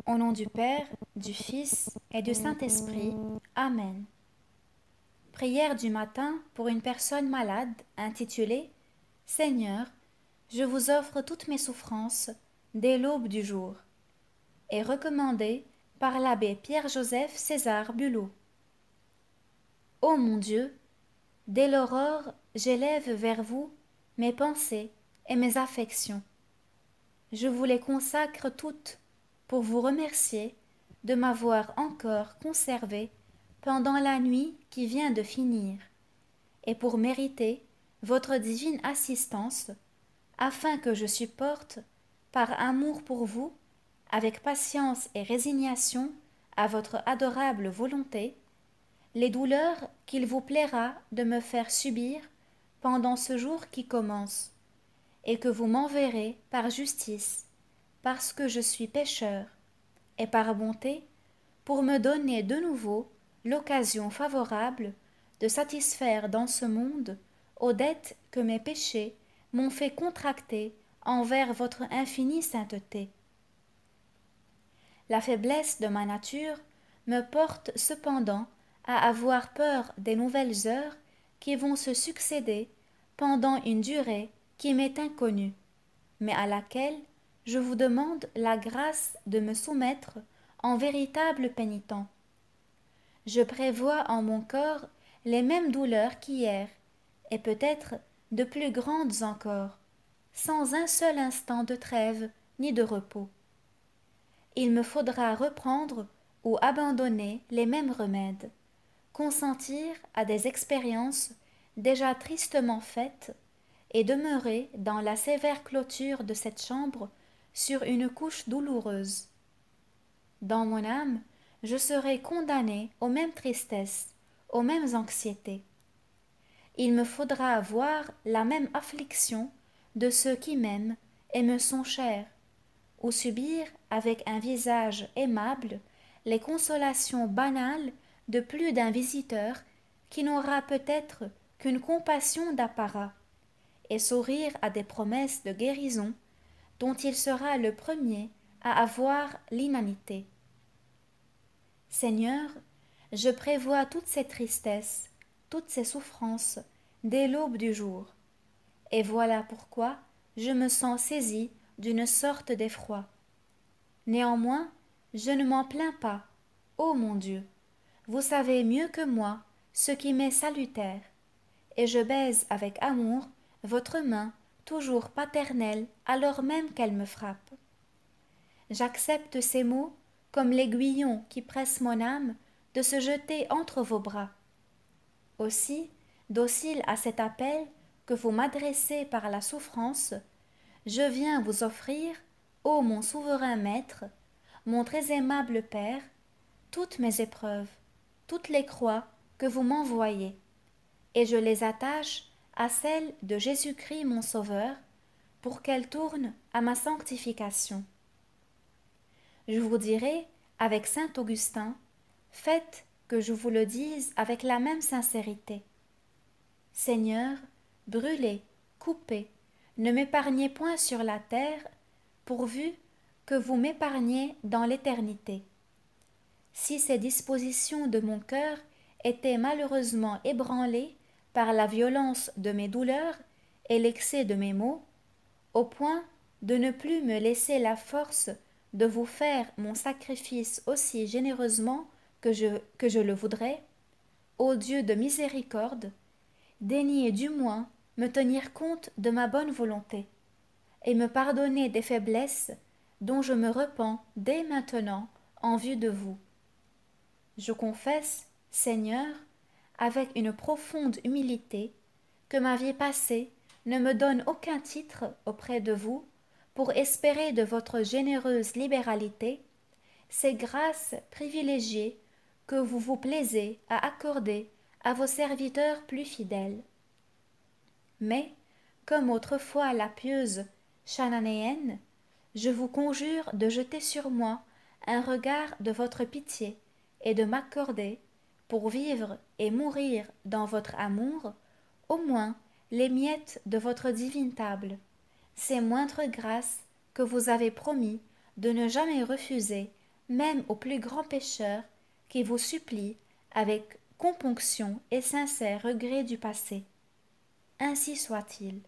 Au nom du Père, du Fils et du Saint-Esprit. Amen. Prière du matin pour une personne malade intitulée Seigneur, je vous offre toutes mes souffrances dès l'aube du jour, et recommandée par l'abbé Pierre-Joseph César Bulot. Ô mon Dieu, dès l'aurore, j'élève vers vous mes pensées et mes affections. Je vous les consacre toutes pour vous remercier de m'avoir encore conservé pendant la nuit qui vient de finir, et pour mériter votre divine assistance, afin que je supporte, par amour pour vous, avec patience et résignation à votre adorable volonté, les douleurs qu'il vous plaira de me faire subir pendant ce jour qui commence, et que vous m'enverrez par justice, parce que je suis pécheur, et par bonté, pour me donner de nouveau l'occasion favorable de satisfaire dans ce monde aux dettes que mes péchés m'ont fait contracter envers votre infinie sainteté. La faiblesse de ma nature me porte cependant à avoir peur des nouvelles heures qui vont se succéder pendant une durée qui m'est inconnue, mais à laquelle je vous demande la grâce de me soumettre en véritable pénitent. Je prévois en mon corps les mêmes douleurs qu'hier, et peut-être de plus grandes encore, sans un seul instant de trêve ni de repos. Il me faudra reprendre ou abandonner les mêmes remèdes, consentir à des expériences déjà tristement faites, et demeurer dans la sévère clôture de cette chambre sur une couche douloureuse. Dans mon âme, je serai condamné aux mêmes tristesses, aux mêmes anxiétés. Il me faudra avoir la même affliction de ceux qui m'aiment et me sont chers, ou subir avec un visage aimable les consolations banales de plus d'un visiteur qui n'aura peut-être qu'une compassion d'apparat, et sourire à des promesses de guérison dont il sera le premier à avoir l'inanité. Seigneur, je prévois toutes ces tristesses, toutes ces souffrances dès l'aube du jour, et voilà pourquoi je me sens saisi d'une sorte d'effroi. Néanmoins, je ne m'en plains pas, ô mon Dieu, vous savez mieux que moi ce qui m'est salutaire, et je baise avec amour votre main toujours paternelle alors même qu'elle me frappe. J'accepte ces mots comme l'aiguillon qui presse mon âme de se jeter entre vos bras. Aussi, docile à cet appel que vous m'adressez par la souffrance, je viens vous offrir, ô mon souverain Maître, mon très aimable Père, toutes mes épreuves, toutes les croix que vous m'envoyez, et je les attache à celle de Jésus-Christ mon Sauveur, pour qu'elle tourne à ma sanctification. Je vous dirai, avec saint Augustin, faites que je vous le dise avec la même sincérité. Seigneur, brûlez, coupez, ne m'épargnez point sur la terre, pourvu que vous m'épargniez dans l'éternité. Si ces dispositions de mon cœur étaient malheureusement ébranlées par la violence de mes douleurs et l'excès de mes maux, au point de ne plus me laisser la force de vous faire mon sacrifice aussi généreusement que je le voudrais, ô Dieu de miséricorde, daignez du moins me tenir compte de ma bonne volonté, et me pardonner des faiblesses dont je me repens dès maintenant en vue de vous. Je confesse, Seigneur, avec une profonde humilité, que ma vie passée ne me donne aucun titre auprès de vous pour espérer de votre généreuse libéralité ces grâces privilégiées que vous vous plaisez à accorder à vos serviteurs plus fidèles. Mais, comme autrefois la pieuse chananéenne, je vous conjure de jeter sur moi un regard de votre pitié et de m'accorder, pour vivre et mourir dans votre amour, au moins les miettes de votre divine table, ces moindres grâces que vous avez promis de ne jamais refuser même aux plus grands pécheurs, qui vous supplient avec componction et sincère regret du passé. Ainsi soit-il.